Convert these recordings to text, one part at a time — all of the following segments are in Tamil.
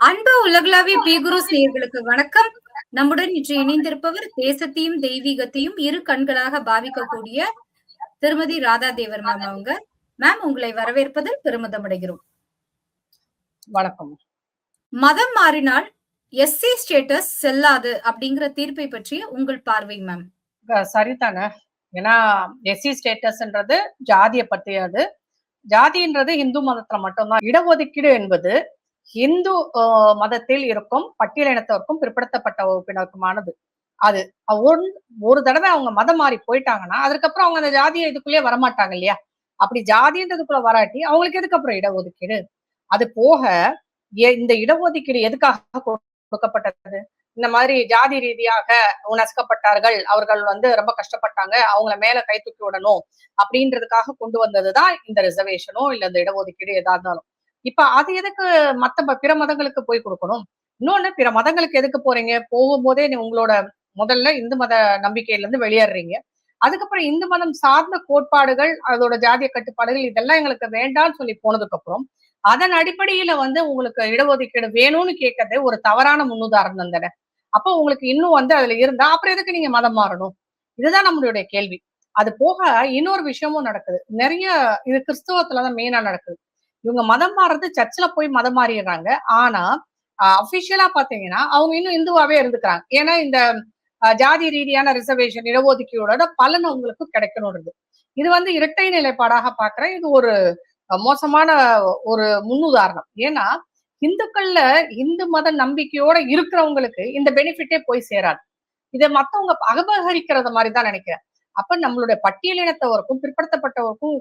அன்பு உலகளாவிய பீகுருஸ் நேயர்களுக்கு வணக்கம். நம்முடன் இன்று இணைந்திருப்பவர் தேசத்தையும் தெய்வீகத்தையும் இரு கண்களாக பாவிக்கக்கூடிய திருமதி ராதா தேவர் மேம் அவங்க. மேம், உங்களை வரவேற்பதில் பெருமிதம் அடைகிறோம். வணக்கம். மதம் மாறினால் எஸ்சி ஸ்டேட்டஸ் செல்லாது அப்படிங்கிற தீர்ப்பை பற்றிய உங்கள் பார்வை மேம். சரிதானே. ஏன்னா எஸ்சி ஸ்டேட்டஸ்ன்றது ஜாதியை பற்றியது. ஜாதின்றது இந்து மதத்துல மட்டும்தான். இடஒதுக்கீடு என்பது இந்து மதத்தில் இருக்கும் பட்டியலினத்தவருக்கும் பிற்படுத்தப்பட்ட வகுப்பினருக்குமானது. அது ஒரு தடவை அவங்க மதம் மாறி போயிட்டாங்கன்னா அதுக்கப்புறம் அவங்க அந்த ஜாதியை இதுக்குள்ளேயே வரமாட்டாங்க இல்லையா? அப்படி ஜாதின்றதுக்குள்ள வராட்டி அவங்களுக்கு எதுக்கு அப்புறம் இடஒதுக்கீடு? அது போக இந்த இடஒதுக்கீடு எதுக்காக கொடுக்கப்பட்டது? இந்த மாதிரி ஜாதி ரீதியாக நசுக்கப்பட்டார்கள், அவர்கள் ரொம்ப கஷ்டப்பட்டாங்க, அவங்கள மேல கை தூக்கி விடணும் அப்படின்றதுக்காக கொண்டு வந்ததுதான் இந்த ரிசர்வேஷனோ இல்ல இந்த இடஒதுக்கீடு எதா இருந்தாலும். இப்ப அது எதுக்கு பிற மதங்களுக்கு போய் கொடுக்கணும்? இன்னொன்னு, பிற மதங்களுக்கு எதுக்கு போறீங்க? போகும்போதே உங்களோட முதல்ல இந்து மத நம்பிக்கையில இருந்து வெளியேறீங்க. அதுக்கப்புறம் இந்து மதம் சார்ந்த கோட்பாடுகள், அதோட ஜாதிய கட்டுப்பாடுகள் இதெல்லாம் எங்களுக்கு வேண்டாம்னு சொல்லி போனதுக்கு அப்புறம் அதன் அடிப்படையில உங்களுக்கு இடஒதுக்கீடு வேணும்னு கேட்கறதே ஒரு தவறான முன்னுதாரணம் தானே. அப்போ உங்களுக்கு இன்னும் அதுல இருந்தா அப்புறம் எதுக்கு நீங்க மதம் மாறணும்? இதுதான் நம்மளுடைய கேள்வி. அது போக இன்னொரு விஷயமும் நடக்குது. நிறைய இது கிறிஸ்தவத்துலதான் மெயினா நடக்குது. இவங்க மதம் மாறுறது சர்ச்சில் போய் மதம் மாறிடுறாங்க. ஆனா அபிஷியலா பாத்தீங்கன்னா அவங்க இன்னும் இந்துவாவே இருந்துக்கிறாங்க. ஏன்னா இந்த ஜாதி ரீதியான ரிசர்வேஷன் இடஒதுக்கீடோட பலன் அவங்களுக்கு கிடைக்கணும்ன்றது. இது இரட்டை நிலைப்பாடாக பாக்குறேன். இது ஒரு மோசமான ஒரு முன்னுதாரணம். ஏன்னா இந்துக்கள்ல இந்து மத நம்பிக்கையோட இருக்கிறவங்களுக்கு இந்த பெனிஃபிட்டே போய் சேராது. இதை மத்தவங்க அபகரிக்கிறத மாதிரிதான் நினைக்கிறேன். அப்ப நம்மளுடைய பட்டியலினத்தவருக்கும் பிற்படுத்தப்பட்டவருக்கும்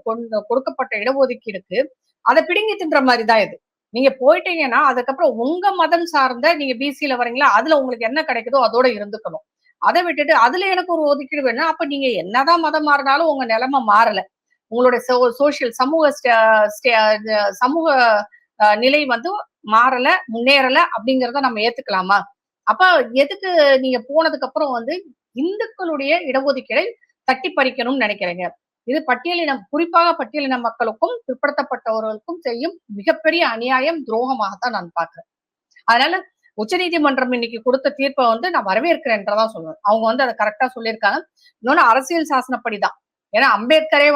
கொடுக்கப்பட்ட இடஒதுக்கீடுக்கு அதை பிடுங்கி தின்ற மாதிரிதான் இது. நீங்க போயிட்டீங்கன்னா அதுக்கப்புறம் உங்க மதம் சார்ந்த நீங்க பிசில வரீங்களா, அதுல உங்களுக்கு என்ன கிடைக்குதோ அதோட இருந்துக்கணும். அதை விட்டுட்டு அதுல எனக்கு ஒரு ஒதுக்கீடு வேணும். அப்ப நீங்க என்னதான் மதம் மாறினாலும் உங்க நிலைமை மாறல. உங்களுடைய சோசியல் சமூக நிலை மாறல, முன்னேறல அப்படிங்கிறத நம்ம ஏத்துக்கலாமா? அப்ப எதுக்கு நீங்க போனதுக்கு அப்புறம் இந்துக்களுடைய இடஒதுக்கீடை தட்டி பறிக்கணும்னு நினைக்கிறீங்க? இது பட்டியலினம், குறிப்பாக பட்டியலின மக்களுக்கும் பிற்படுத்தப்பட்டவர்களுக்கும் செய்யும் மிகப்பெரிய அநியாயம், துரோகமாகத்தான் நான் பாக்குறேன். அதனால உச்ச நீதிமன்றம் இன்னைக்கு கொடுத்த தீர்ப்பை நான் வரவேற்கிறேன்றதான் சொல்லுவேன். அவங்க அதை கரெக்டா சொல்லியிருக்காங்க. இன்னொன்னு, அரசியல் சாசனப்படிதான். ஏன்னா அம்பேத்கரே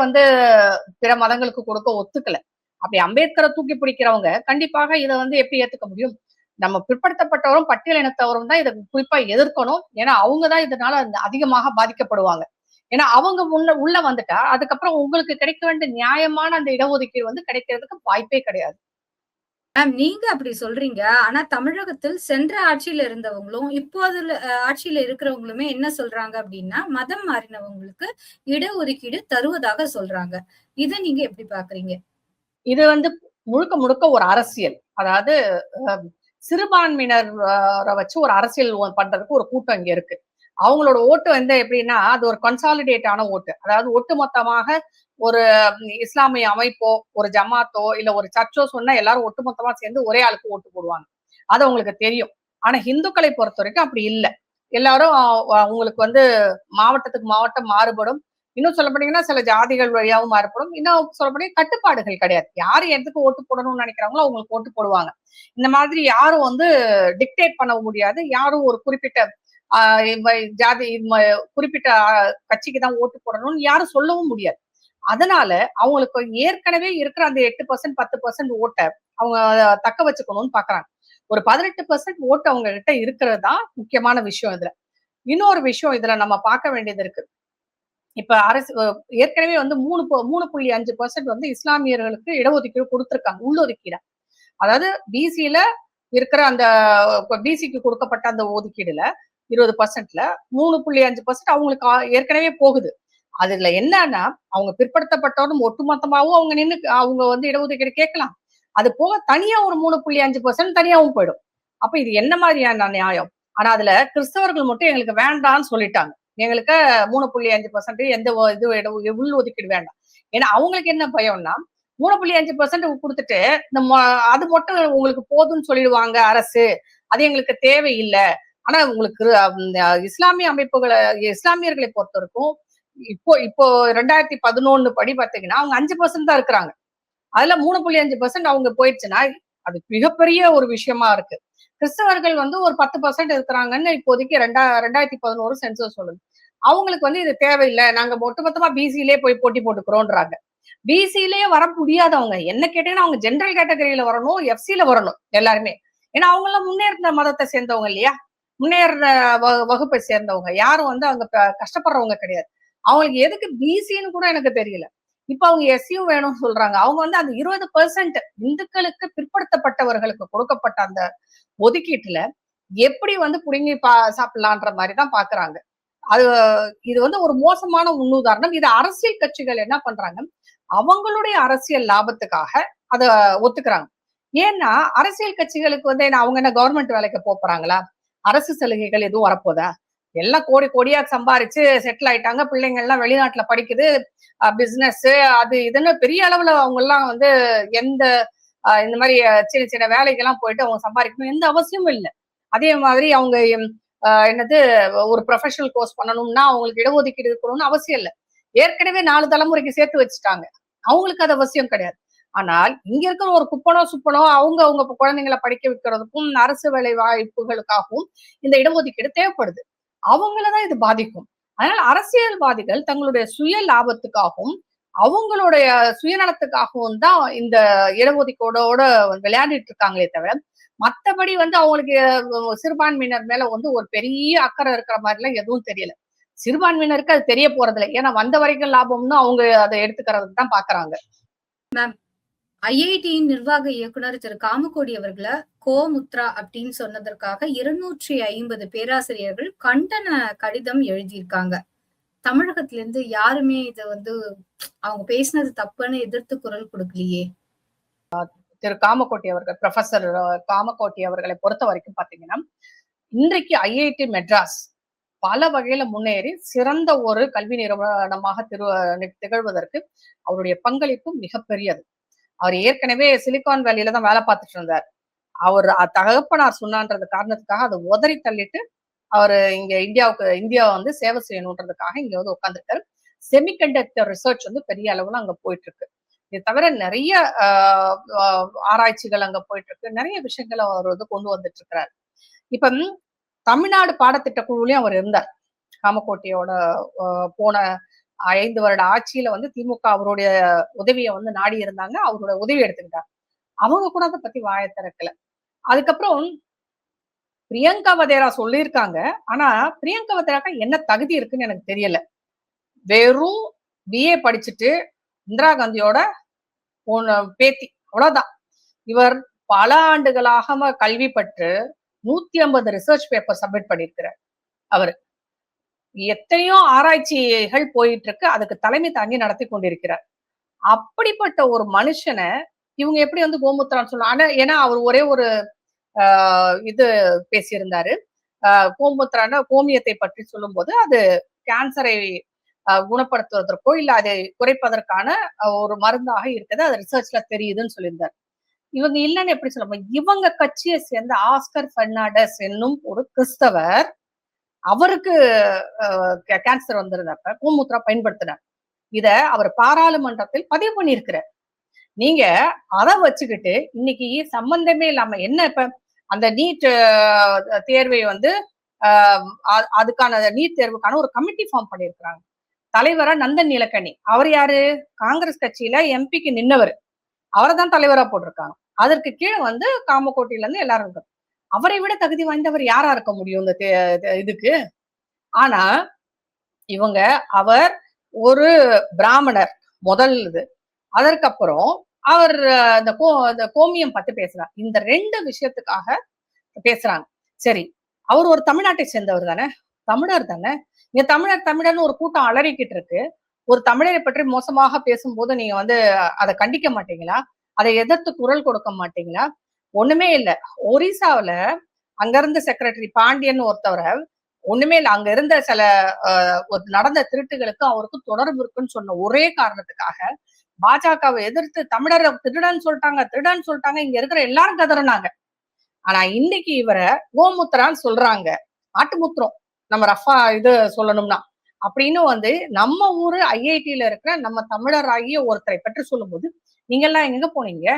பிற மதங்களுக்கு கொடுக்க ஒத்துக்கல. அப்படி அம்பேத்கரை தூக்கி பிடிக்கிறவங்க கண்டிப்பாக இதை எப்படி ஏத்துக்க முடியும்? நம்ம பிற்படுத்தப்பட்டவரும் பட்டியலினத்தவரும் தான் இதை குறிப்பா எதிர்க்கணும். ஏன்னா அவங்கதான் இதனால அதிகமாக பாதிக்கப்படுவாங்க. ஏன்னா அவங்க உள்ள வந்துட்டா அதுக்கப்புறம் உங்களுக்கு கிடைக்க வேண்டிய நியாயமான அந்த இடஒதுக்கீடு கிடைக்கிறதுக்கு வாய்ப்பே கிடையாது. நீங்க அப்படி சொல்றீங்க. ஆனா தமிழகத்தில் சென்ற ஆட்சியில இருந்தவங்களும் இப்போதுல ஆட்சியில இருக்கிறவங்களுமே என்ன சொல்றாங்க அப்படின்னா, மதம் மாறினவங்களுக்கு இடஒதுக்கீடு தருவதாக சொல்றாங்க. இதை நீங்க எப்படி பாக்குறீங்க? இது முழுக்க முழுக்க ஒரு அரசியல். அதாவது சிறுபான்மையினரை வச்சு ஒரு அரசியல் பண்றதுக்கு ஒரு கூட்டம் இங்க இருக்கு. அவங்களோட ஓட்டு எப்படின்னா அது ஒரு கன்சாலிடேட் ஆன ஓட்டு. அதாவது ஒட்டுமொத்தமாக ஒரு இஸ்லாமிய அமைப்போ ஒரு ஜமாத்தோ இல்ல ஒரு சர்ச்சோ சொன்னா எல்லாரும் ஒட்டுமொத்தமா சேர்ந்து ஒரே ஆளுக்கு ஓட்டு போடுவாங்க. அது உங்களுக்கு தெரியும். ஆனா இந்துக்களை பொறுத்த வரைக்கும் அப்படி இல்லை. எல்லாரும் உங்களுக்கு மாவட்டத்துக்கு மாவட்டம் மாறுபடும். இன்னும் சொல்லப்பட்டீங்கன்னா சில ஜாதிகள் வழியாகவும் மாறுபடும். இன்னும் சொல்லப்படி கட்டுப்பாடுகள் கிடையாது. யாரு எதுக்கு ஓட்டு போடணும்னு நினைக்கிறாங்களோ அவங்களுக்கு ஓட்டு போடுவாங்க. இந்த மாதிரி யாரும் டிக்டேட் பண்ண முடியாது. யாரும் ஒரு குறிப்பிட்ட ஜாதி குறிப்பிட்ட கட்சிக்கு தான் ஓட்டு போடணும்னு யாரும் சொல்லவும் முடியாது. அதனால அவங்களுக்கு ஏற்கனவே இருக்கிற அந்த 8% 10% ஓட்டை அவங்க தக்க வச்சுக்கணும்னு பாக்குறாங்க. ஒரு 18% ஓட்டு அவங்க கிட்ட இருக்கிறது தான் முக்கியமான விஷயம். இதுல இன்னொரு விஷயம் இதுல நம்ம பார்க்க வேண்டியது இருக்கு. இப்ப அரசு ஏற்கனவே 3.5% இஸ்லாமியர்களுக்கு இடஒதுக்கீடு கொடுத்திருக்காங்க, உள்ளொதுக்கீடு. அதாவது பிசில இருக்கிற அந்த பிசிக்கு கொடுக்கப்பட்ட அந்த ஒதுக்கீடுல 20%ல 3.5% அவங்களுக்கு ஏற்கனவே போகுது. அதுல என்னன்னா அவங்க பிற்படுத்தப்பட்டவரும் ஒட்டுமொத்தமாவும் அவங்க நின்று அவங்க இடஒதுக்கீடு கேட்கலாம். அது போக தனியா ஒரு 3.5% தனியாவும் போயிடும். அப்ப இது என்ன மாதிரியான நியாயம்? ஆனா அதுல கிறிஸ்தவர்கள் மட்டும் எங்களுக்கு வேண்டாம்னு சொல்லிட்டாங்க. எங்களுக்கு 3.5% எந்த உள் ஒதுக்கீடு வேண்டாம். ஏன்னா அவங்களுக்கு என்ன பயம்னா 3.5% கொடுத்துட்டு அது மட்டும் உங்களுக்கு போதும்னு சொல்லிடுவாங்க அரசு. அது எங்களுக்கு தேவையில்லை. ஆனா உங்களுக்கு இஸ்லாமிய அமைப்புகளை, இஸ்லாமியர்களை பொறுத்த வரைக்கும் இப்போ 2011 படி பாத்தீங்கன்னா அவங்க 5% தான் இருக்கிறாங்க. அதுல 3.5% அவங்க போயிடுச்சுன்னா அது மிகப்பெரிய ஒரு விஷயமா இருக்கு. கிறிஸ்தவர்கள் வந்து ஒரு 10% இருக்கிறாங்கன்னு இப்போதைக்கு 2011 சென்சஸ் சொல்லுது. அவங்களுக்கு வந்து இது தேவையில்லை, நாங்க ஒட்டுமொத்தமா பிசியிலே போய் போட்டி போட்டுக்கிறோம்ன்றாங்க. பிசியிலேயே வர முடியாதவங்க என்ன கேட்டீங்கன்னா அவங்க ஜெனரல் கேட்டகரியில வரணும், எஃப்சில வரணும் எல்லாருமே. ஏன்னா அவங்க எல்லாம் முன்னேறின மதத்தை சேர்ந்தவங்க இல்லையா, முன்னேறின வகுப்பை சேர்ந்தவங்க. யாரும் வந்து அவங்க கஷ்டப்படுறவங்க கிடையாது. அவங்களுக்கு எதுக்கு பிசின்னு கூட எனக்கு தெரியல. இப்ப அவங்க எஸ்சியும் வேணும்னு சொல்றாங்க. அவங்க வந்து அந்த 20% இந்துக்களுக்கு பிற்படுத்தப்பட்டவர்களுக்கு கொடுக்கப்பட்ட அந்த ஒதுக்கீட்டுல எப்படி வந்து புடுங்கி சாப்பிடலான்ற மாதிரிதான் பாக்குறாங்க. அது இது வந்து ஒரு மோசமான முன்னுதாரணம். இது அரசியல் கட்சிகள் என்ன பண்றாங்க, அவங்களுடைய அரசியல் லாபத்துக்காக அத ஒத்துக்கிறாங்க. ஏன்னா அரசியல் கட்சிகளுக்கு வந்து அவங்க என்ன கவர்மெண்ட் வேலைக்கு போறாங்களா, அரசு சலுகைகள் எதுவும் வரப்போதா? எல்லாம் கோடி கோடியா சம்பாரிச்சு செட்டில் ஆயிட்டாங்க, பிள்ளைங்க எல்லாம் வெளிநாட்டுல படிக்குது, பிசினஸ் அது இதுன்னு பெரிய அளவுல அவங்க எல்லாம் வந்து எந்த இந்த மாதிரி சின்ன சின்ன வேலைக்கெல்லாம் போயிட்டு அவங்க சம்பாதிக்கணும் எந்த அவசியமும் இல்லை. அதே மாதிரி அவங்க என்னது ஒரு ப்ரொஃபஷனல் கோர்ஸ் பண்ணணும்னா அவங்களுக்கு இடஒதுக்கீடு இருக்கணும்னு அவசியம் இல்லை. ஏற்கனவே 4 தலைமுறைக்கு சேர்த்து வச்சுட்டாங்க, அவங்களுக்கு அது அவசியம் கிடையாது. ஆனால் இங்க இருக்கிற ஒரு குப்பனோ சுப்பனோ அவங்க அவங்க குழந்தைங்களை படிக்க வைக்கிறதுக்கும் அரசு வேலை வாய்ப்புகளுக்காகவும் இந்த இடஒதுக்கீடு தேவைப்படுது. அவங்களதான் இது பாதிக்கும். அதனால அரசியல்வாதிகள் தங்களுடைய சுய லாபத்துக்காகவும் அவங்களுடைய சுயநலத்துக்காகவும் தான் இந்த இடஒதுக்கீடோட விளையாடிட்டு இருக்காங்களே தவிர, மத்தபடி வந்து அவங்களுக்கு சிறுபான்மையினர் மேல வந்து ஒரு பெரிய அக்கறை இருக்கிற மாதிரி எல்லாம் எதுவும் தெரியல. சிறுபான்மையினருக்கு அது தெரிய போறதில்லை. ஏன்னா வந்த வரைக்கும் லாபம்னு அவங்க அதை எடுத்துக்கிறதுக்கு தான் பாக்குறாங்க. மேம், ஐஐடியின் நிர்வாக இயக்குனர் திரு காமகோடி அவர்களை கோமுத்ரா அப்படின்னு சொன்னதற்காக 250 பேராசிரியர்கள் கண்டன கடிதம் எழுதியிருக்காங்க. தமிழகத்துல இருந்து யாருமே இத வந்து அவங்க பேசினது தப்புன்னு எதிர்த்து குரல் கொடுக்கலையே. திரு காமகோட்டி அவர்கள், ப்ரொஃபசர் காமகோட்டி அவர்களை பொறுத்த வரைக்கும் பாத்தீங்கன்னா, இன்றைக்கு ஐஐடி மெட்ராஸ் பல வகையில முன்னேறி சிறந்த ஒரு கல்வி நிறுவனமாக திகழ்வதற்கு அவருடைய பங்களிப்பு மிகப்பெரியது. அவர் ஏற்கனவே சிலிகான் வேலியில தான் வேலை பார்த்துட்டு இருந்தார். அவர் தகப்பனார் சொன்னான்றது காரணத்துக்காக அதை உதறி தள்ளிட்டு அவரு இங்க இந்தியா வந்து சேவை செய்யணுன்றதுக்காக இங்க வந்து உட்காந்துருக்காரு. செமிகண்டக்டர் ரிசர்ச் வந்து பெரிய அளவுல அங்க போயிட்டு இருக்கு. இது தவிர நிறைய ஆராய்ச்சிகள் அங்க போயிட்டு இருக்கு. நிறைய விஷயங்களை அவர் வந்து கொண்டு வந்துட்டு இருக்கிறார். இப்ப தமிழ்நாடு பாடத்திட்ட குழுலையும் அவர் இருந்தார். காமகோட்டியோட போன 5 வருட ஆட்சியில வந்து திமுக அவருடைய உதவியை வந்து நாடி இருந்தாங்க. அவரோட உதவி எடுத்துக்கிட்டார். அவங்க கூட அதை பத்தி வாயை திறக்கல. அதுக்கப்புறம் பிரியங்கா வதேரா சொல்லியிருக்காங்க. ஆனா பிரியங்கா வதேராக்கு என்ன தகுதி இருக்குன்னு எனக்கு தெரியல. வெறும் பிஏ படிச்சுட்டு இந்திரா காந்தியோட பேத்தி, அவ்வளவுதான். இவர் பல ஆண்டுகளாக கல்வி பற்று 150 ரிசர்ச் பேப்பர் சப்மிட் பண்ணியிருக்கிறார். அவரு எத்தனையோ ஆராய்ச்சிகள் போயிட்டு இருக்கு, அதுக்கு தலைமை தாங்கி நடத்தி கொண்டிருக்கிறார். அப்படிப்பட்ட ஒரு மனுஷனை இவங்க எப்படி வந்து கோமுத்ரான்னு சொல்லலாம்? ஆனா ஏன்னா அவர் ஒரே ஒரு இது பேசியிருந்தாரு. கோமுத்ரான கோமியத்தை பற்றி சொல்லும் போது அது கேன்சரை குணப்படுத்துவதற்கோ இல்ல அதை குறைப்பதற்கான ஒரு மருந்தாக இருக்குது, அது ரிசர்ச்ல தெரியுதுன்னு சொல்லியிருந்தார். இவங்க இல்லைன்னு எப்படி சொல்ல? இவங்க கட்சியை சேர்ந்த ஆஸ்கர் பெர்னாண்டஸ் என்னும் ஒரு கிறிஸ்தவர், அவருக்கு கேன்சர் வந்திருந்தப்ப கோமுத்ரா பயன்படுத்தினார். இத அவர் பாராளுமன்றத்தில் பதிவு பண்ணியிருக்கிறார். நீங்க அதை வச்சுக்கிட்டு இன்னைக்கு சம்பந்தமே இல்லாம என்ன இப்ப அந்த நீட் தேர்வை வந்து அதுக்கான நீட் தேர்வுக்கான ஒரு கமிட்டி ஃபார்ம் பண்ணியிருக்கிறாங்க. தலைவரா நந்தன் நீலக்கனி, அவர் யாரு? காங்கிரஸ் கட்சியில எம்பிக்கு நின்னவர், அவரை தான் தலைவரா போட்டிருக்காங்க. அதற்கு கீழே வந்து காமகோட்டில இருந்து எல்லாரும் இருக்காங்க. அவரை விட தகுதி வாய்ந்தவர் யாரா இருக்க முடியும் இந்த இதுக்கு? ஆனா இவங்க அவர் ஒரு பிராமணர் முதல் இது, அதற்கப்புறம் அவர் அந்த கோமியம் பத்தி பேசுறார். இந்த 2 விஷயத்துக்காக பேசுறாங்க. சரி, அவர் ஒரு தமிழ்நாட்டை சேர்ந்தவர் தானே, தமிழர் தானே. இங்க தமிழர்னு ஒரு கூட்டம் அலறிக்கிட்டு இருக்கு. ஒரு தமிழரை பற்றி மோசமாக பேசும்போது நீங்க வந்து அதை கண்டிக்க மாட்டீங்களா? அதை எதிர்த்து குரல் கொடுக்க மாட்டீங்களா? ஒண்ணுமே இல்ல. ஒரிசாவில அங்க இருந்த செக்ரட்டரி பாண்டியன் ஒருத்தவரை ஒண்ணுமே இல்ல, அங்க இருந்த சில நடந்த திருட்டுகளுக்கு அவருக்கு தொடர்பு இருக்குன்னு சொன்ன ஒரே காரணத்துக்காக பாஜகவை எதிர்த்து தமிழர் திருடன்னு சொல்லிட்டாங்க. இங்க இருக்கிற எல்லாரும் கதறினாங்க. ஆனா இன்னைக்கு இவரை கோமுத்ரான்னு சொல்றாங்க. ஆட்டுமுத்திரம் நம்ம ரஃபா இது சொல்லணும்னா அப்படின்னு வந்து நம்ம ஊரு ஐஐடியில இருக்கிற நம்ம தமிழர் ஆகிய ஒருத்தரை பற்றி சொல்லும் போது நீங்க எல்லாம் எங்க போனீங்க?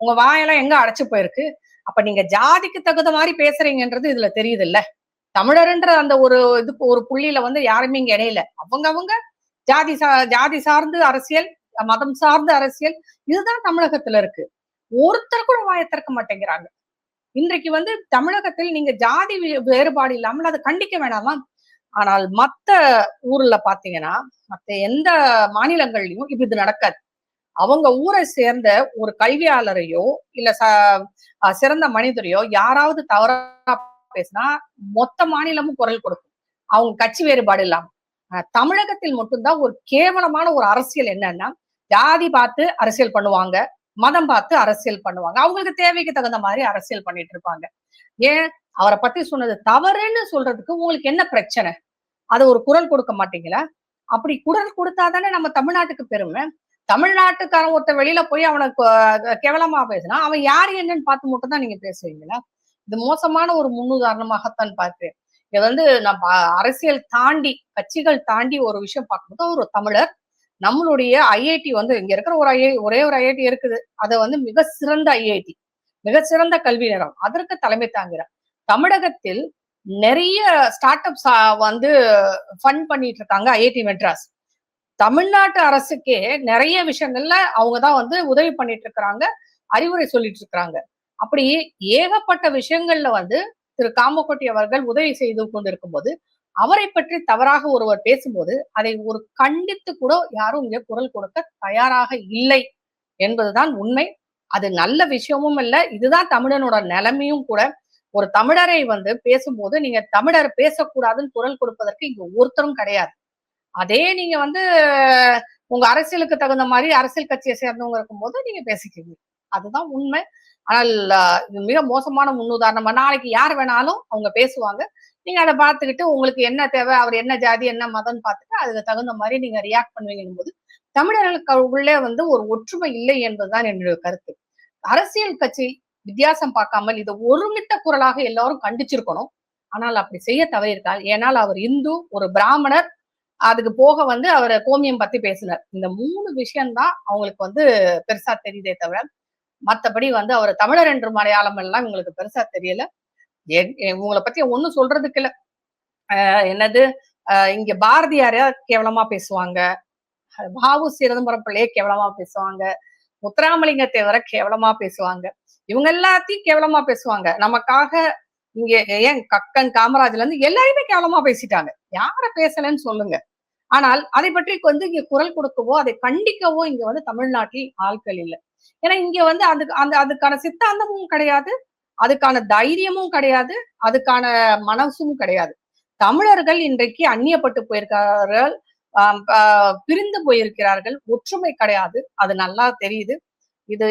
உங்க வாயெல்லாம் எங்க அடைச்சு போயிருக்கு? அப்ப நீங்க ஜாதிக்கு தகுந்த மாதிரி பேசுறீங்கன்றது இதுல தெரியுது இல்ல. தமிழர்ன்ற அந்த ஒரு இதுக்கு ஒரு புள்ளியில வந்து யாருமே இங்க இணையல. அவங்க ஜாதி சார்ந்து அரசியல், மதம் சார்ந்த அரசியல், இதுதான் தமிழகத்துல இருக்கு. ஒருத்தர் கூட வாயை திறக்க மாட்டேங்கிறாங்க. இன்றைக்கு வந்து தமிழகத்தில் நீங்க ஜாதி வேறுபாடு இல்லாமல் அதை கண்டிக்க வேணாமா? ஆனால் மத்த ஊர்ல பாத்தீங்கன்னா, மத்த எந்த மாநிலங்கள்லயும் இது நடக்காது. அவங்க ஊரை சேர்ந்த ஒரு கல்வியாளரையோ இல்ல சிறந்த மனிதரையோ யாராவது தவறா பேசினா மொத்த மாநிலமும் குரல் கொடுக்கும், அவங்க கட்சி வேறுபாடு இல்லாம. தமிழகத்தில் மட்டும்தான் ஒரு கேவலமான ஒரு அரசியல் என்னன்னா, ஜாதி பார்த்து அரசியல் பண்ணுவாங்க, மதம் பார்த்து அரசியல் பண்ணுவாங்க. அவங்களுக்கு தேவைக்கு தகுந்த மாதிரி அரசியல் பண்ணிட்டு இருப்பாங்க. ஏன் அவரை பத்தி சொன்னது தவறுன்னு சொல்றதுக்கு உங்களுக்கு என்ன பிரச்சனை? அது ஒரு குரல் கொடுக்க மாட்டீங்களா? அப்படி குரல் கொடுத்தாதானே நம்ம தமிழ்நாட்டுக்கு பெருமை. தமிழ்நாட்டுக்காரன் ஒருத்தன் வெளியில போய் அவனுக்கு கேவலமா பேசினா அவன் யாரு என்னன்னு பார்த்து மட்டும் தான் நீங்க பேசுவீங்களா? இது மோசமான ஒரு முன்னுதாரணமாகத்தான் பார்க்கிறேன். இது வந்து நம்ம அரசியல் தாண்டி கட்சிகள் தாண்டி ஒரு விஷயம் பார்க்கும்போது ஒரு தமிழர் நம்மளுடைய ஐஐடி வந்து இங்க இருக்கிற ஒரே ஒரு ஐஐடி இருக்குது. அது வந்து மிக சிறந்த ஐஐடி, மிக சிறந்த கல்வி நிறுவனம். அதற்கு தலைமை தாங்கிறார். தமிழகத்தில் நிறைய ஸ்டார்ட் அப்ஸ் வந்து ஃபண்ட் பண்ணிட்டு இருக்காங்க ஐஐடி மெட்ராஸ். தமிழ்நாட்டு அரசுக்கே நிறைய விஷயங்கள்ல அவங்கதான் வந்து உதவி பண்ணிட்டு இருக்கிறாங்க, அறிவுரை சொல்லிட்டு இருக்கிறாங்க. அப்படி ஏகப்பட்ட விஷயங்கள்ல வந்து திரு காமகோட்டி அவர்கள் உதவி செய்து கொண்டிருக்கும் போது அவரை பற்றி தவறாக ஒருவர் பேசும்போது அதை ஒரு கண்டித்து கூட யாரும் இங்க குரல் கொடுக்க தயாராக இல்லை என்பதுதான் உண்மை. அது நல்ல விஷயமும் இல்லை. இதுதான் தமிழனோட நிலைமையும் கூட. ஒரு தமிழரை வந்து பேசும்போது நீங்க தமிழர் பேசக்கூடாதுன்னு குரல் கொடுப்பதற்கு இங்க ஒருத்தரும் கிடையாது. அதே நீங்க வந்து உங்க அரசியலுக்கு தகுந்த மாதிரி அரசியல் கட்சியை சேர்ந்தவங்க இருக்கும்போது நீங்க பேசிக்கிறீங்க. அதுதான் உண்மை. ஆனால் இது மிக மோசமான முன்னுதாரணமா நாளைக்கு யார் வேணாலும் அவங்க பேசுவாங்க. நீங்க அதை பார்த்துக்கிட்டு உங்களுக்கு என்ன தேவை, அவர் என்ன ஜாதி என்ன மதம்னு பார்த்துட்டு அதுக்கு தகுந்த மாதிரி நீங்க ரியாக்ட் பண்ணுவீங்கும் போது தமிழர்களுக்கு உள்ளே வந்து ஒரு ஒற்றுமை இல்லை என்பதுதான் என்னுடைய கருத்து. அரசியல் கட்சி வித்தியாசம் பார்க்காமல் இது ஒருமித்த குரலாக எல்லாரும் கண்டிச்சிருக்கணும். ஆனால் அப்படி செய்ய தவறியிருக்காள். ஏனால் அவர் இந்து, ஒரு பிராமணர், அதுக்கு போக வந்து அவர் கோமியம் பத்தி பேசினார். இந்த 3 விஷயம்தான் அவங்களுக்கு வந்து பெருசா தெரியுதே தவிர மத்தபடி வந்து அவர் தமிழர் என்று மலையாளம் எல்லாம் உங்களுக்கு பெருசா தெரியல. உங்களை பத்தி ஒண்ணும் சொல்றதுக்கு இல்ல. என்னது இங்க பாரதியார கேவலமா பேசுவாங்க, பாவு சிதம்பரம் பிள்ளைய கேவலமா பேசுவாங்க, முத்துராமலிங்க தேவரை கேவலமா பேசுவாங்க, இவங்க எல்லாத்தையும் கேவலமா பேசுவாங்க. நமக்காக இங்க ஏன் கக்கன் காமராஜ்ல இருந்து எல்லாருமே கேவலமா பேசிட்டாங்க. யார பேசலன்னு சொல்லுங்க. ஆனால் அதை பற்றி வந்து இங்க குரல் கொடுக்கவோ அதை கண்டிக்கவோ இங்க வந்து தமிழ்நாட்டில் ஆட்கள் இல்லை. ஏன்னா இங்க வந்து அதுக்கான சித்தாந்தமும் கிடையாது, அதுக்கான தைரியமும் கிடையாது, அதுக்கான மனசும் கிடையாது. தமிழர்கள் இன்றைக்கு அந்நியப்பட்டு போயிருக்கிறார்கள், பிரிந்து போயிருக்கிறார்கள், ஒற்றுமை கிடையாது. அது நல்லா தெரியுது. இது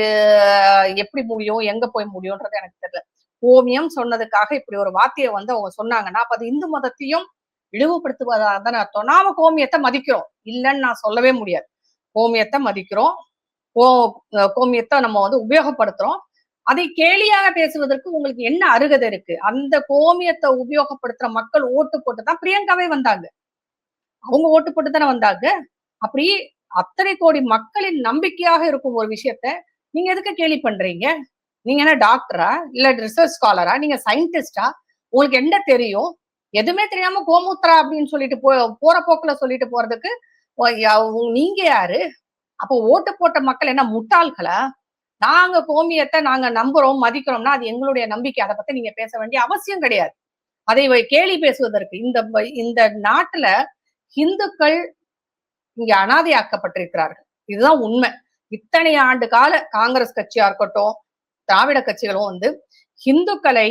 எப்படி முடியும், எங்க போய் முடியும்ன்றது எனக்கு தெரியல. கோமியம் சொன்னதுக்காக இப்படி ஒரு வார்த்தையை வந்து அவங்க சொன்னாங்கன்னா அப்ப அது இந்து மதத்தையும் இழிவுபடுத்துவதாக தானே அர்த்தம். நாம கோமியத்தை மதிக்கிறோம், இல்லைன்னு நான் சொல்லவே முடியாது. கோமியத்தை மதிக்கிறோம், கோமியத்தை நம்ம வந்து உபயோகப்படுத்துறோம். அதை கேலியாக பேசுவதற்கு உங்களுக்கு என்ன அருகதை இருக்கு? அந்த கோமியத்தை உபயோகப்படுத்துற மக்கள் ஓட்டு போட்டுதான் பிரியங்காவே வந்தாங்க. அவங்க ஓட்டு போட்டு தானே வந்தாங்க. அப்படி அத்தனை கோடி மக்களின் நம்பிக்கையாக இருக்கும் ஒரு விஷயத்த நீங்க எதுக்கு கேலி பண்றீங்க? நீங்க என்ன டாக்டரா, இல்ல ரிசர்ச் ஸ்காலரா, நீங்க சயின்டிஸ்டா? உங்களுக்கு என்ன தெரியும்? எதுவுமே தெரியாம கோமுத்ரா அப்படின்னு சொல்லிட்டு போற போக்குல சொல்லிட்டு போறதுக்கு நீங்க யாரு? அப்போ ஓட்டு போட்ட மக்கள் என்ன முட்டாள்களா? நாங்க கோமியத்தை நாங்க நம்புறோம், மதிக்கிறோம்னா அது எங்களுடைய நம்பிக்கை. அதை பத்தி நீங்க பேச வேண்டிய அவசியம் கிடையாது. அதை கேலி பேசுவதற்கு இந்த நாட்டுல இந்துக்கள் இங்க அனாதையாக்கப்பட்டிருக்கிறார்கள். இதுதான் உண்மை. இத்தனை ஆண்டு கால காங்கிரஸ் கட்சியா இருக்கட்டும், திராவிட கட்சிகளும் வந்து இந்துக்களை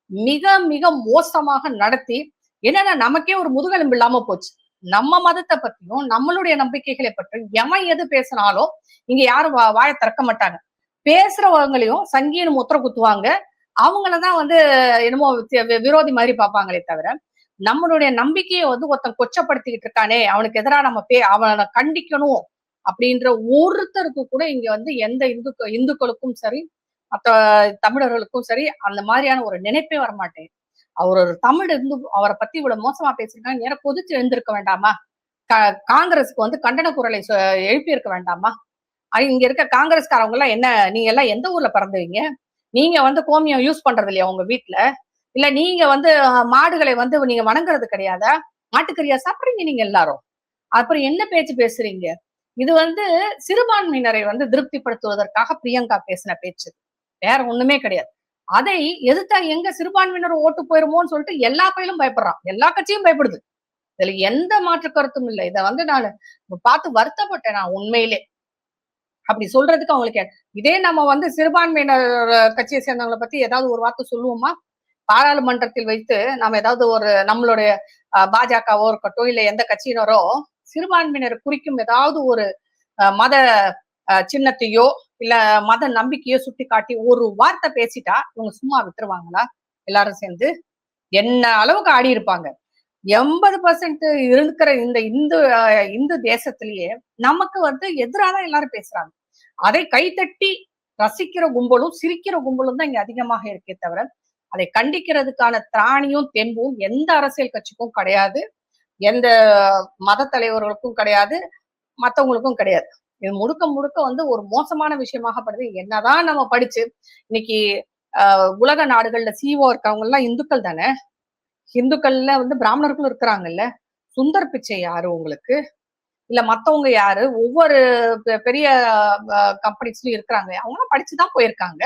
மிக மிக மோசமாக நடத்தி என்னன்னா நமக்கே ஒரு முதுகெலும்பு இல்லாம போச்சு. நம்ம மதத்தை பத்தியும் நம்மளுடைய நம்பிக்கைகளை பற்றியும் எவன் எது பேசினாலும் இங்க யாரும் வாயை திறக்க மாட்டாங்க. பேசுறவங்களையும் சங்கின்னு முத்திர குத்துவாங்க. அவங்களதான் வந்து என்னமோ விரோதி மாதிரி பார்ப்பாங்களே தவிர நம்மளுடைய நம்பிக்கையை வந்து ஒருத்தன் கொச்சப்படுத்திக்கிட்டு இருக்கானே, அவனுக்கு எதிராக நம்ம அவனை கண்டிக்கணும் அப்படின்ற ஒருத்தருக்கு கூட இங்க வந்து எந்த இந்துக்களுக்கும் சரி மற்ற தமிழர்களுக்கும் சரி அந்த மாதிரியான ஒரு நினைப்பே வரமாட்டேன். அவர் ஒரு தமிழ் இருந்து அவரை பத்தி இவ்வளவு மோசமா பேசிருக்காங்க, நேரம் கொதிச்சு எழுந்திருக்க வேண்டாமா? காங்கிரஸுக்கு வந்து கண்டன குரலை எழுப்பி இருக்க வேண்டாமா? இங்க இருக்க காங்கிரஸ்காரவங்க எல்லாம் என்ன, நீங்க எல்லாம் எந்த ஊர்ல பிறந்தவங்க? நீங்க வந்து கோமியம் யூஸ் பண்றது இல்லையா உங்க வீட்டுல? இல்ல நீங்க வந்து மாடுகளை வந்து நீங்க வணங்குறது கிடையாதா? மாட்டுக்கறியா சாப்பிடுறீங்க நீங்க எல்லாரும்? அப்புறம் என்ன பேச்சு பேசுறீங்க? இது வந்து சிறுபான்மையினரை வந்து திருப்திப்படுத்துவதற்காக பிரியங்கா பேசின பேச்சு. வேற ஒண்ணுமே கிடையாது. அதை எதிர்த்தா எங்க சிறுபான்மையினர் ஓட்டு போயிருமோன்னு சொல்லிட்டு எல்லா பயிலும் பயப்படுறான். எல்லா கட்சியும் பயப்படுது. இதுல எந்த மாற்று கருத்தும் இல்லை. இத வந்து நான் பார்த்து வருத்தப்பட்டேன் நான் உண்மையிலே. அப்படி சொல்றதுக்கு அவங்களுக்கு இதே நம்ம வந்து சிறுபான்மையினர் கட்சியை சேர்ந்தவங்களை பத்தி ஏதாவது ஒரு வார்த்தை சொல்லுவோமா? பாராளுமன்றத்தில் வைத்து நாம ஏதாவது ஒரு நம்மளுடைய பாஜகவோ இருக்கட்டும், இல்ல எந்த கட்சியினரோ சிறுபான்மையினர் குறிக்கும் ஏதாவது ஒரு மத சின்னத்தையோ இல்ல மத நம்பிக்கையோ சுட்டி காட்டி ஒரு வார்த்தை பேசிட்டா இவங்க சும்மா விட்டுருவாங்களா? எல்லாரும் சேர்ந்து என்ன அளவுக்கு ஆடி இருப்பாங்க. 80% இருக்கிற இந்த இந்து தேசத்திலேயே நமக்கு வந்து எதிராக எல்லாரும் பேசுறாங்க. அதை கைத்தட்டி ரசிக்கிற கும்பலும் சிரிக்கிற கும்பலும் தான் இங்க அதிகமாக இருக்கே தவிர அதை கண்டிக்கிறதுக்கான திராணியும் தெம்பும் எந்த அரசியல் கட்சிக்கும் கிடையாது, எந்த மத தலைவர்களுக்கும் கிடையாது, மத்தவங்களுக்கும் கிடையாது. இது முழுக்க முழுக்க வந்து ஒரு மோசமான விஷயமாகப்படுது. என்னதான் நம்ம படிச்சு இன்னைக்கு உலக நாடுகள்ல சிஓ இருக்கவங்க எல்லாம் இந்துக்கள் தானே. இந்துக்கள்ல வந்து பிராமணர்களும் இருக்கிறாங்கல்ல. சுந்தர் பிச்சை யாரு உங்களுக்கு? இல்ல மத்தவங்க யாரு? ஒவ்வொரு பெரிய கம்பெனிஸ்லயும் இருக்கிறாங்க. அவங்க எல்லாம் படிச்சுதான் போயிருக்காங்க.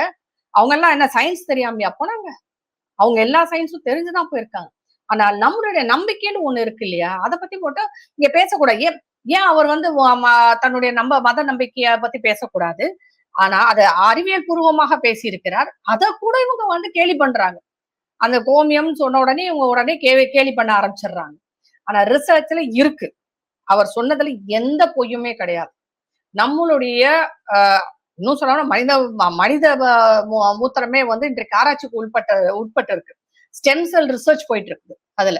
அவங்க எல்லாம் என்ன சயின்ஸ் தெரியாமையா போனாங்க? அவங்க எல்லா சயின்ஸும் தெரிஞ்சுதான் போயிருக்காங்க. ஆனால் நம்மளுடைய நம்பிக்கைன்னு ஒண்ணு இருக்கு இல்லையா? அதை பத்தி போட்டு இங்க பேசக்கூடாது. ஏன் ஏன் அவர் வந்து தன்னுடைய மத நம்பிக்கைய பத்தி பேசக்கூடாது? ஆனா அதை அறிவியல் பூர்வமாக பேசியிருக்கிறார். அதை கூட இவங்க வந்து கேலி பண்றாங்க. அந்த கோமியம் சொன்ன உடனே இவங்க உடனே கேலி பண்ண ஆரம்பிச்சிடுறாங்க. ஆனா ரிசர்ச்ல இருக்கு. அவர் சொன்னதுல எந்த பொய்யுமே கிடையாது. நம்மளுடைய இன்னும் சொன்னா மனித மூத்திரமே வந்து இன்றைக்கு ஆராய்ச்சிக்கு உட்பட்டு இருக்கு. ஸ்டெம் செல் ரிசர்ச் போயிட்டு இருக்குது அதுல.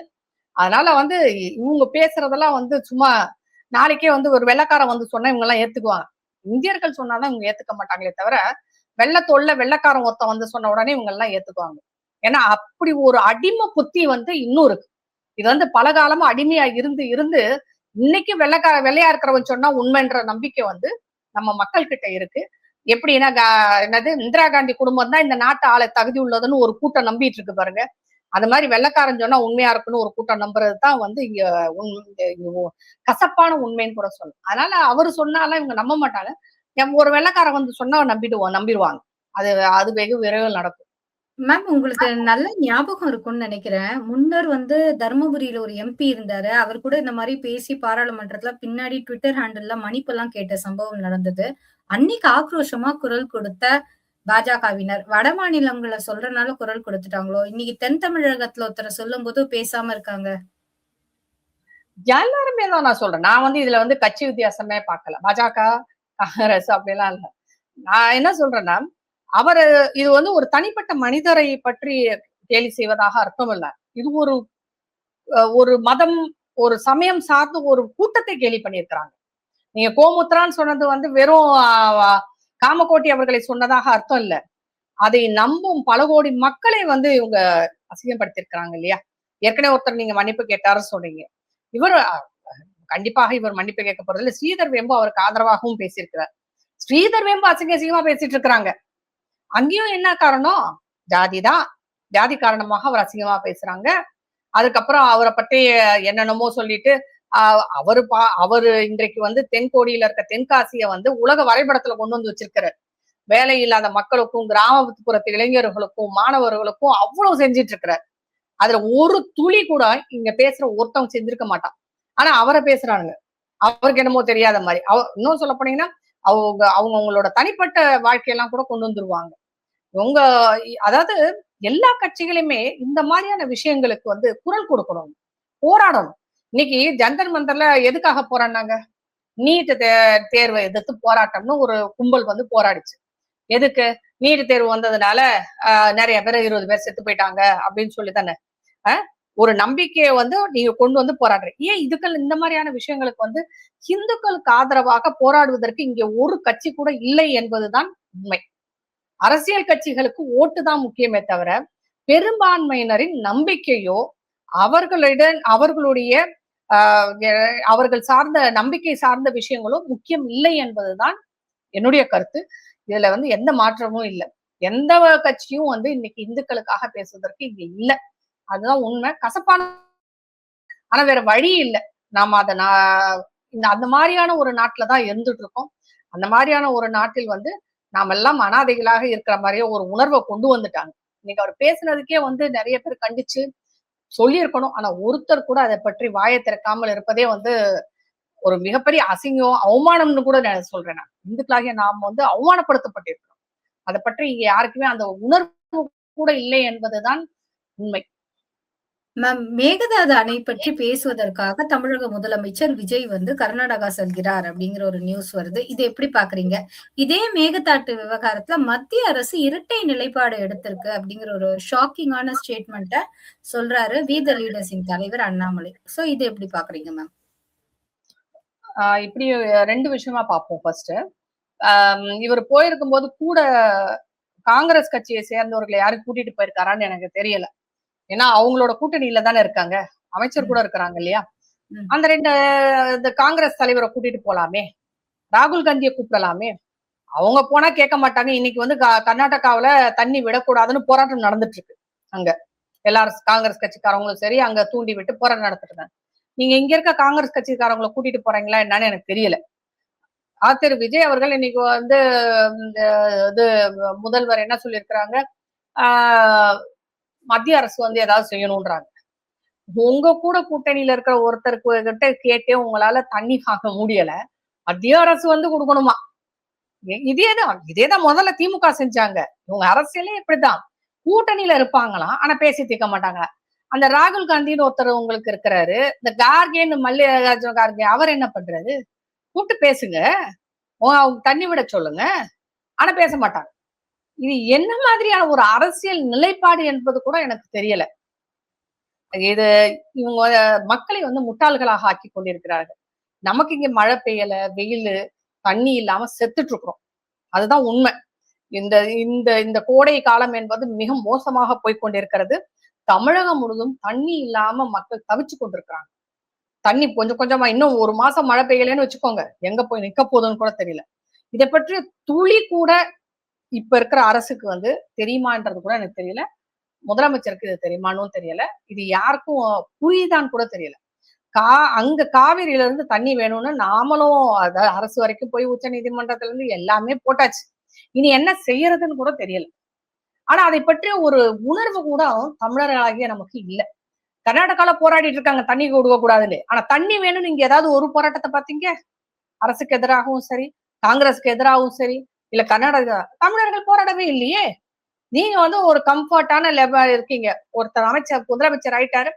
அதனால வந்து இவங்க பேசுறதெல்லாம் வந்து சும்மா நாளைக்கே வந்து ஒரு வெள்ளைக்காரன் வந்து சொன்னா இவங்க எல்லாம் ஏத்துக்குவாங்க. இந்தியர்கள் சொன்னாதான் இவங்க ஏத்துக்க மாட்டாங்களே தவிர வெள்ளைக்காரன் ஒருத்தன் வந்து சொன்ன உடனே இவங்க எல்லாம் ஏத்துக்குவாங்க. ஏன்னா அப்படி ஒரு அடிமை புத்தி வந்து இன்னும் இருக்கு. இது வந்து பல காலமா அடிமையா இருந்து இருந்து இன்னைக்கு வெள்ளையா இருக்கிறவன் சொன்னா உண்மைன்ற நம்பிக்கை வந்து நம்ம மக்கள் கிட்ட இருக்கு. எப்படின்னா என்னது இந்திரா காந்தி குடும்பம் தான் இந்த நாட்டு ஆளை தகுதி உள்ளதுன்னு ஒரு கூட்டம் நம்பிட்டு இருக்கு பாருங்க. அது மாதிரி வெள்ளைக்காரன் சொன்னா உண்மையா இருக்குன்னு ஒரு கூட்டம் நம்புறதுதான் வந்து இங்க கசப்பான உண்மைன்னு கூட சொல்லணும். அதனால அவரு சொன்னாலும் இவங்க நம்ப மாட்டாங்க. ஒரு வெள்ளைக்காரன் வந்து சொன்னா நம்பிடுவாங்க. அது வெகு விரைவில் நடக்கும். மேம் உங்களுக்கு நல்ல ஞாபகம் இருக்கும்னு நினைக்கிறேன். முன்னர் வந்து தர்மபுரியில ஒரு எம்பி இருந்தாரு. அவர் கூட இந்த மாதிரி பேசி பாராளுமன்றத்துல பின்னாடி ட்விட்டர் ஹேண்டில்ல மன்னிப்பெல்லாம் கேட்ட சம்பவம் நடந்தது. அன்னைக்கு ஆக்ரோஷமா குரல் கொடுத்த பாஜகவினர் வட மாநிலங்களை சொல்றதுனால குரல் கொடுத்துட்டாங்களோ? இன்னைக்கு தென் தமிழகத்துல ஒருத்தரை சொல்லும் போது பேசாம இருக்காங்க. எல்லாருமே தான் நான் சொல்றேன். நான் வந்து இதுல வந்து கட்சி வித்தியாசமே பார்க்கல. பாஜக, காங்கிரஸ் அப்படிலாம் இல்ல. நான் என்ன சொல்றேன்னா அவரு இது வந்து ஒரு தனிப்பட்ட மனிதரை பற்றி கேலி செய்வதாக அர்த்தம் இல்ல. இது ஒரு மதம், ஒரு சமயம் சார்ந்து ஒரு கூட்டத்தை கேலி பண்ணியிருக்கிறாங்க. நீங்க கோமுத்ரான்னு சொன்னது வந்து வெறும் காமகோட்டி அவர்களை சொன்னதாக அர்த்தம் இல்ல. அதை நம்பும் பல கோடி மக்களை வந்து இவங்க அசிங்கப்படுத்திருக்கிறாங்க இல்லையா? ஏற்கனவே ஒருத்தர் நீங்க மன்னிப்பு கேட்டாரு சொன்னீங்க. இவர் கண்டிப்பாக இவர் மன்னிப்பு கேட்க போறதில்ல. ஸ்ரீதர் வேம்பு அவருக்கு ஆதரவாகவும் பேசியிருக்கிறார். ஸ்ரீதர் வேம்பு அசிங்கமா பேசிட்டு இருக்கிறாங்க. அங்கேயும் என்ன காரணம்? ஜாதிதான். ஜாதி காரணமாக அவர் அசிங்கமா பேசுறாங்க. அதுக்கப்புறம் அவரை பற்றி என்னென்னமோ சொல்லிட்டு அவரு இன்றைக்கு வந்து தென்கோடியில இருக்க தென்காசிய வந்து உலக வரைபடத்துல கொண்டு வந்து வச்சிருக்கிறார். வேலை இல்லாத மக்களுக்கும், கிராமப்புறத்து இளைஞர்களுக்கும், மாணவர்களுக்கும் அவ்வளவு செஞ்சிட்டு இருக்கிறார். அதுல ஒரு துளி கூட இங்க பேசுற ஒருத்தவங்க செஞ்சிருக்க மாட்டான். ஆனா அவரை பேசுறானுங்க. அவருக்கு என்னமோ தெரியாத மாதிரி. இன்னும் சொல்ல போனீங்கன்னா அவங்களோட தனிப்பட்ட வாழ்க்கையெல்லாம் கூட கொண்டு வந்துருவாங்க. உங்க அதாவது எல்லா கட்சிகளுமே இந்த மாதிரியான விஷயங்களுக்கு வந்து குரல் கொடுக்கணும், போராடணும். இன்னைக்கு ஜந்தர் மந்தர்ல எதுக்காக போராடினாங்க? நீட் தேர்வை எதிர்த்து போராட்டம்னு ஒரு கும்பல் வந்து போராடிச்சு. எதுக்கு? நீட் தேர்வு வந்ததுனால நிறைய பேர் 20 பேர் செத்து போயிட்டாங்க அப்படின்னு சொல்லி தானே. ஒரு நம்பிக்கையை வந்து நீங்க கொண்டு வந்து போராடுறீங்க. ஏன் இதுக்கள் இந்த மாதிரியான விஷயங்களுக்கு வந்து இந்துக்களுக்கு ஆதரவாக போராடுவதற்கு இங்க ஒரு கட்சி கூட இல்லை என்பதுதான் உண்மை. அரசியல் கட்சிகளுக்கு ஓட்டு தான் முக்கியமே தவிர பெரும்பான்மையினரின் நம்பிக்கையோ அவர்களுடைய அவர்கள் சார்ந்த நம்பிக்கை சார்ந்த விஷயங்களும் முக்கியம் இல்லை என்பதுதான் என்னுடைய கருத்து. இதுல வந்து எந்த மாற்றமும் இல்லை. எந்த கட்சியும் வந்து இன்னைக்கு இந்துக்களுக்காக பேசுவதற்கு இங்க இல்ல. அதுதான் உண்மை. கசப்பான, ஆனா வேற வழி இல்ல. நாம அத இந்த அந்த மாதிரியான ஒரு நாட்டுலதான் இருந்துட்டு இருக்கோம். அந்த மாதிரியான ஒரு நாட்டில் வந்து நாம எல்லாம் அனாதைகளாக இருக்கிற மாதிரியே ஒரு உணர்வை கொண்டு வந்துட்டாங்க. இன்னைக்கு அவர் பேசுனதுக்கே வந்து நிறைய பேர் கண்டிச்சு சொல்லியிருக்கணும். ஆனா ஒருத்தர் கூட அதை பற்றி வாயை திறக்காமல் இருப்பதே வந்து ஒரு மிகப்பெரிய அசிங்கம், அவமானம்னு கூட நான் சொல்றேன். நான் இந்துக்களாகிய நாம் வந்து அவமானப்படுத்தப்பட்டிருக்கிறோம். அதை பற்றி இங்க யாருக்குமே அந்த உணர்வு கூட இல்லை என்பதுதான் உண்மை. மேம், மேகதாது அணை பற்றி பேசுவதற்காக தமிழக முதலமைச்சர் விஜய் வந்து கர்நாடகா செல்கிறார் அப்படிங்கிற ஒரு நியூஸ் வருது. இதை எப்படி பாக்குறீங்க? இதே மேகதாட்டு விவகாரத்துல மத்திய அரசு இரட்டை நிலைப்பாடு எடுத்திருக்கு அப்படிங்கிற ஒரு ஷாக்கிங்கான ஸ்டேட்மெண்ட்டை சொல்றாரு வி த லீடர்ஸின் தலைவர் அண்ணாமலை. சோ இதை எப்படி பாக்குறீங்க மேம்? இப்படி 2 விஷயமா பார்ப்போம். ஃபர்ஸ்ட் இவர் போயிருக்கும் போது கூட காங்கிரஸ் கட்சியை சேர்ந்தவர்களை யாரும் கூட்டிட்டு போயிருக்காரான்னு எனக்கு தெரியல. ஏன்னா அவங்களோட கூட்டணியில தானே இருக்காங்க, அமைச்சர் கூட இருக்கிறாங்க இல்லையா. அந்த 2 இந்த காங்கிரஸ் தலைவரை கூட்டிட்டு போலாமே, ராகுல் காந்தியை கூப்பிடலாமே. அவங்க போனா கேட்க மாட்டாங்க. இன்னைக்கு வந்து கர்நாடகாவில தண்ணி விடக்கூடாதுன்னு போராட்டம் நடந்துட்டு இருக்கு. அங்க எல்லாரும் காங்கிரஸ் கட்சிக்காரங்களும் சரி அங்க தூண்டி விட்டு போராட்டம் நடத்திட்டு இருக்காங்க. நீங்க இங்க இருக்க காங்கிரஸ் கட்சிக்காரங்களை கூட்டிட்டு போறீங்களா என்னன்னு எனக்கு தெரியல. திரு விஜய் அவர்கள் இன்னைக்கு வந்து இந்த இது முதல்வர் என்ன சொல்லியிருக்கிறாங்க, ஆஹ் மத்திய அரசு வந்து ஏதாவது செய்யணும்ன்றாங்க. உங்க கூட கூட்டணியில இருக்கிற ஒருத்தருக்கு கிட்ட கேட்டே உங்களால தண்ணி வாங்க முடியல, மத்திய அரசு வந்து கொடுக்கணுமா? இதேதான் முதல்ல திமுக செஞ்சாங்க. இவங்க அரசியலே இப்படிதான், கூட்டணியில இருப்பாங்களாம் ஆனா பேசி தீர்க்க மாட்டாங்க. அந்த ராகுல் காந்தின்னு ஒருத்தர் உங்களுக்கு இருக்கிறாரு, இந்த கார்கேன்னு மல்லிகார்ஜுன கார்கே, அவர் என்ன பண்றாரு? கூப்பிட்டு பேசுங்க, அவங்க தண்ணி விட சொல்லுங்க, ஆனா பேச மாட்டாங்க. இது என்ன மாதிரியான ஒரு அரசியல் நிலைப்பாடு என்பது கூட எனக்கு தெரியல. இது இவங்க மக்களை வந்து முட்டாள்களாக ஆக்கி கொண்டிருக்கிறார்கள். நமக்கு இங்க மழை பெய்யல, வெயில், தண்ணி இல்லாம செத்துட்டு இருக்கிறோம். அதுதான் உண்மை. இந்த இந்த இந்த கோடை காலம் என்பது மிக மோசமாக போய்கொண்டிருக்கிறது. தமிழகம் முழுவதும் தண்ணி இல்லாம மக்கள் தவிச்சு கொண்டிருக்கிறாங்க. தண்ணி கொஞ்சம் கொஞ்சமா, இன்னும் 1 மாசம் மழை பெய்யலன்னு வச்சுக்கோங்க, எங்க போய் நிக்க போகுதுன்னு கூட தெரியல. இதை பற்றி துளி கூட இப்ப இருக்கிற அரசுக்கு வந்து தெரியுமான்றது கூட எனக்கு தெரியல. முதலமைச்சருக்கு இது தெரியுமான்னு தெரியல. இது யாருக்கும் புரியுதான்னு கூட தெரியல. அங்க காவிரியில இருந்து தண்ணி வேணும்னு நாமளும் அதாவது அரசு வரைக்கும் போய் உச்ச நீதிமன்றத்துல இருந்து எல்லாமே போட்டாச்சு. இனி என்ன செய்யறதுன்னு கூட தெரியல. ஆனா அதை பற்றிய ஒரு உணர்வு கூட தமிழர்களாகிய நமக்கு இல்ல. கர்நாடகால போராடிட்டு இருக்காங்க தண்ணி கொடுக்க கூடாதுன்னு. ஆனா தண்ணி வேணும்னு நீங்க ஏதாவது ஒரு போராட்டத்தை பாத்தீங்க? அரசுக்கு எதிராகவும் சரி, காங்கிரஸ்க்கு எதிராகவும் சரி, இல்ல கர்நாடகா தமிழர்கள் போராடவே இல்லையே. நீங்க வந்து ஒரு கம்ஃபர்டான லெவல் இருக்கீங்க. ஒருத்தர் அமைச்சர் முதலமைச்சர் ஆயிட்டாரு,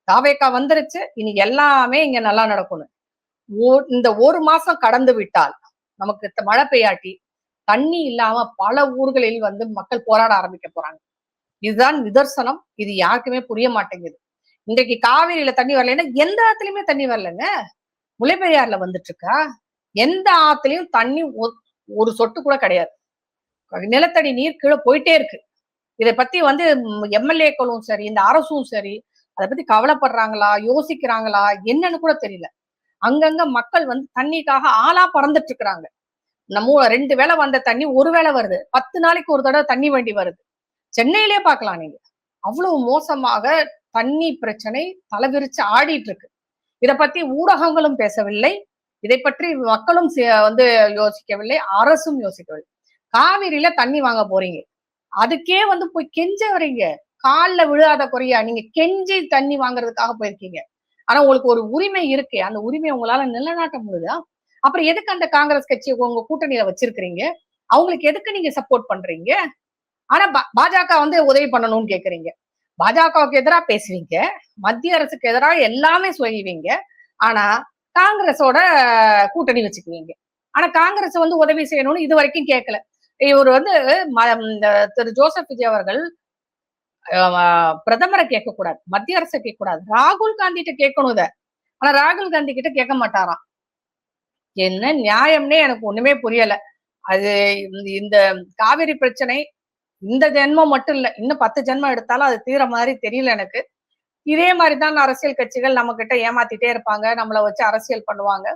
தாவேக்கா வந்துருச்சு, இனி எல்லாமே இங்க நல்லா நடக்கணும். இந்த 1 மாசம் கடந்து விட்டால் நமக்கு மழை பெய்யாட்டி தண்ணி இல்லாம பல ஊர்களில் வந்து மக்கள் போராட ஆரம்பிக்க போறாங்க. இதுதான் நிதர்சனம். இது யாருக்குமே புரிய மாட்டேங்குது. இன்றைக்கு காவிரியில தண்ணி வரலைன்னா எந்த ஆத்துலயுமே தண்ணி வரலங்க. முல்லைப்பெரியாறுல வந்துட்டு இருக்கா? எந்த ஆத்துலயும் தண்ணி ஒரு சொட்டு கூட கிடையாது. நிலத்தடி நீர் கீழே போயிட்டே இருக்கு. இதை பத்தி வந்து எம்எல்ஏக்களும் சரி, இந்த அரசும் சரி, அதை பத்தி கவலைப்படுறாங்களா, யோசிக்கிறாங்களா என்னன்னு கூட தெரியல. அங்கங்க மக்கள் வந்து தண்ணிக்காக ஆளா பறந்துட்டு இருக்கிறாங்க. நம்ம 2 வேளை வந்த தண்ணி 1 வேளை வருது. 10 நாளைக்கு ஒரு தடவை தண்ணி வண்டி வருது. சென்னையிலே பார்க்கலாம் நீங்க. அவ்வளவு மோசமாக தண்ணி பிரச்சனை தலைவிரிச்சு ஆடிட்டு இருக்கு. இதை பத்தி ஊடகங்களும் பேசவில்லை, இதை பற்றி மக்களும் வந்து யோசிக்கவில்லை, அரசும் யோசிக்கவில்லை. காவிரியில தண்ணி வாங்க போறீங்க, அதுக்கே வந்து போய் கெஞ்ச வரீங்க. கால்ல விழாத குறையா நீங்க கெஞ்சி தண்ணி வாங்குறதுக்காக போயிருக்கீங்க. ஆனா உங்களுக்கு ஒரு உரிமை இருக்கு, அந்த உரிமையை உங்களால நிலைநாட்ட முடியுதா? அப்புறம் எதுக்கு அந்த காங்கிரஸ் கட்சி உங்க கூட்டணியில வச்சிருக்கிறீங்க? அவங்களுக்கு எதுக்கு நீங்க சப்போர்ட் பண்றீங்க? ஆனா பாஜக வந்து உதவி பண்ணணும்னு கேக்குறீங்க. பாஜகவுக்கு எதிராக பேசுவீங்க, மத்திய அரசுக்கு எதிராக எல்லாமே சொல்லுவீங்க. ஆனா காங்கிரஸோட கூட்டணி வச்சுக்குவீங்க. ஆனா காங்கிரஸ் வந்து உதவி செய்யணும்னு இது வரைக்கும் கேட்கல. இவர் வந்து திரு ஜோசப் விஜய் அவர்கள் பிரதமரை கேட்க கூடாது, மத்திய அரசை கேட்க கூடாது, ராகுல் காந்தி கிட்ட கேட்கணும் இத. ஆனா ராகுல் காந்தி கிட்ட கேட்க மாட்டாராம். என்ன நியாயம்னே எனக்கு ஒண்ணுமே புரியல. அது இந்த காவிரி பிரச்சனை இந்த ஜென்மம் மட்டும் இல்ல, இன்னும் 10 ஜென்மம் எடுத்தாலும் அது தீர மாதிரி தெரியல எனக்கு. இதே மாதிரிதான் அரசியல் கட்சிகள் நம்ம கிட்ட ஏமாத்திட்டே இருப்பாங்க, நம்மளை வச்சு அரசியல் பண்ணுவாங்க.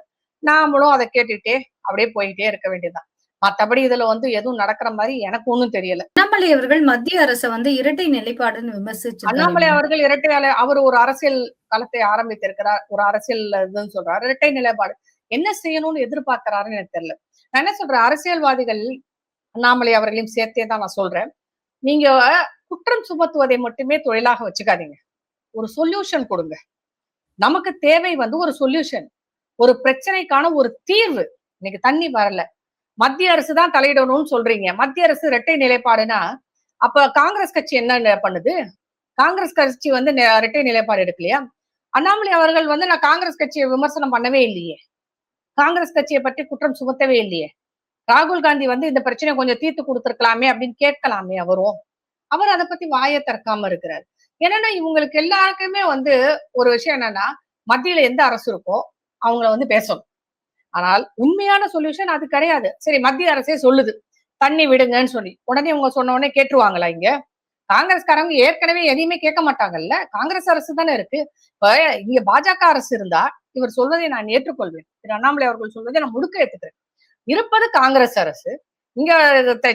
நாமளும் அதை கேட்டுட்டே அப்படியே போயிட்டே இருக்க வேண்டியதுதான். மத்தபடி இதுல வந்து எதுவும் நடக்கிற மாதிரி எனக்கு ஒண்ணும் தெரியல. அண்ணாமலை அவர்கள் மத்திய அரச வந்து இரட்டை நிலைப்பாடுன்னு விமர்சிச்சிருக்காரு அண்ணாமலை இல்லையா? அவர்கள் அவர் ஒரு அரசியல் களத்தை ஆரம்பித்திருக்கிறார். ஒரு அரசியல் இதுன்னு சொல்றாரு. இரட்டை நிலைப்பாடு. என்ன செய்யணும்னு எதிர்பார்க்கிறாருன்னு எனக்கு தெரியல. நான் என்ன சொல்றேன், அரசியல்வாதிகள் அண்ணாமலை அவர்களையும் சேர்த்தே தான் நான் சொல்றேன். நீங்க குற்றம் சுமத்துவதை மட்டுமே தொழிலாக வச்சுக்காதீங்க. ஒரு சொல்யூஷன் கொடுங்க. நமக்கு தேவை வந்து ஒரு சொல்யூஷன். ஒரு பிரச்சனைக்கான ஒரு தீர்வு. இன்னைக்கு தண்ணி வரல. மத்திய அரசு தான் தலையிடணும்னு சொல்றீங்க. மத்திய அரசு இரட்டை நிலைப்பாடுனா, அப்ப காங்கிரஸ் கட்சி என்ன பண்ணுது? காங்கிரஸ் கட்சி வந்து இரட்டை நிலைப்பாடு எடுக்கலையா? அண்ணாமலை அவர்கள் வந்து நான் காங்கிரஸ் கட்சியை விமர்சனம் பண்ணவே இல்லையே. காங்கிரஸ் கட்சியை பற்றி குற்றம் சுமத்தவே இல்லையே. ராகுல் காந்தி வந்து இந்த பிரச்சனையை கொஞ்சம் தீர்த்து கொடுத்திருக்கலாமே அப்படின்னு கேட்கலாமே அவரும். அவர் அதை பத்தி வாயை திறக்காம இருக்கிறார். என்னன்னா இவங்களுக்கு எல்லாருக்குமே வந்து ஒரு விஷயம் என்னன்னா, மத்தியில எந்த அரசு இருக்கோ அவங்கள வந்து பேசணும். ஆனால் உண்மையான சொல்யூஷன் அது கிடையாது. சரி, மத்திய அரசே சொல்லுது தண்ணி விடுங்கன்னு சொல்லி, உடனே இவங்க சொன்ன உடனே கேட்டுருவாங்களா? இங்க காங்கிரஸ்காரங்க ஏற்கனவே எதையுமே கேட்க மாட்டாங்கல்ல. காங்கிரஸ் அரசு தானே இருக்கு. இப்ப இங்க பாஜக அரசு இருந்தா இவர் சொல்வதை நான் ஏற்றுக்கொள்வேன். திரு அண்ணாமலை அவர்கள் சொல்வதை நான் முழுக்க ஏத்துக்கிறேன். இருப்பது காங்கிரஸ் அரசு. இங்க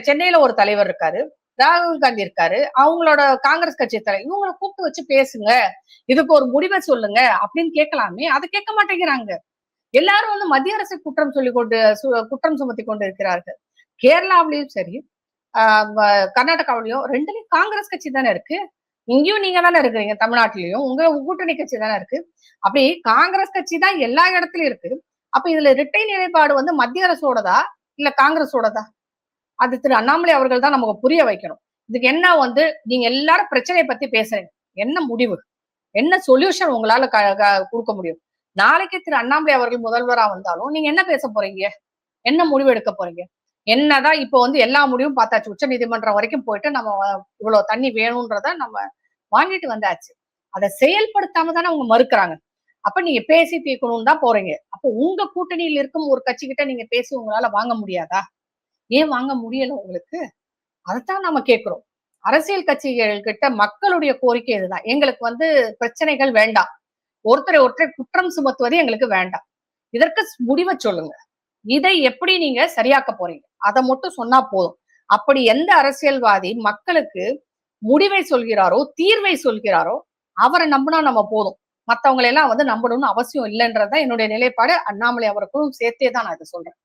சென்னையில ஒரு தலைவர் இருக்காரு, ராகுல் காந்தி இருக்காரு, அவங்களோட காங்கிரஸ் கட்சி தலைவர். இவங்களை கூப்பிட்டு வச்சு பேசுங்க, இதுக்கு ஒரு முடிவை சொல்லுங்க அப்படின்னு கேட்கலாமே. அதை கேட்க மாட்டேங்கிறாங்க. எல்லாரும் வந்து மத்திய அரசை குற்றம் சுமத்தி கொண்டு இருக்கிறார்கள். கேரளாவிலயும் சரி, கர்நாடகாவிலயும் ரெண்டுலயும் காங்கிரஸ் கட்சி தானே இருக்கு. இங்கேயும் நீங்க தானே இருக்கிறீங்க, தமிழ்நாட்டிலையும் உங்க கூட்டணி கட்சி தானே இருக்கு. அப்படி காங்கிரஸ் கட்சி தான் எல்லா இடத்துலயும் இருக்கு. அப்ப இதுல இரட்டை நிலைப்பாடு வந்து மத்திய அரசோடதா இல்ல காங்கிரஸோடதா? அது திரு அண்ணாமலை அவர்கள் தான் நமக்கு புரிய வைக்கணும். இதுக்கு என்ன வந்து நீங்க எல்லாரும் பிரச்சனையை பத்தி பேசுறீங்க, என்ன முடிவு, என்ன சொல்யூஷன் உங்களால கொடுக்க முடியும்? நாளைக்கு திரு அண்ணாமலை அவர்கள் முதல்வரா வந்தாலும் நீங்க என்ன பேச போறீங்க? என்ன முடிவு எடுக்க போறீங்க? என்னதான் இப்ப வந்து எல்லா முடிவும் பார்த்தாச்சு. உச்ச நீதிமன்றம் வரைக்கும் போயிட்டு நம்ம இவ்வளவு தண்ணி வேணும்ன்றத நம்ம வாங்கிட்டு வந்தாச்சு. அதை செயல்படுத்தாம தானே அவங்க மறுக்கிறாங்க. அப்ப நீங்க பேசி தீர்க்கணும்னு தான் போறீங்க. அப்ப உங்க கூட்டணியில் இருக்கும் ஒரு கட்சி கிட்ட நீங்க பேசி உங்களால வாங்க முடியாதா? ஏன் வாங்க முடியல உங்களுக்கு? அதைத்தான் நம்ம கேட்கிறோம். அரசியல் கட்சிகள் கிட்ட மக்களுடைய கோரிக்கை இதுதான். எங்களுக்கு வந்து பிரச்சனைகள் வேண்டாம். ஒருத்தரை குற்றம் சுமத்துவது எங்களுக்கு வேண்டாம். இதற்கு முடிவை சொல்லுங்க. இதை எப்படி நீங்க சரியாக்க போறீங்க? அதை மட்டும் சொன்னா போதும். அப்படி எந்த அரசியல்வாதி மக்களுக்கு முடிவை சொல்கிறாரோ, தீர்வை சொல்கிறாரோ, அவரை நம்பினா நம்ம போதும். மத்தவங்களை எல்லாம் வந்து நம்பணும்னு அவசியம் இல்லைன்றதுதான் என்னுடைய நிலைப்பாடு. அண்ணாமலை அவர்களும் சேர்த்தே தான் நான் இதை சொல்றேன்.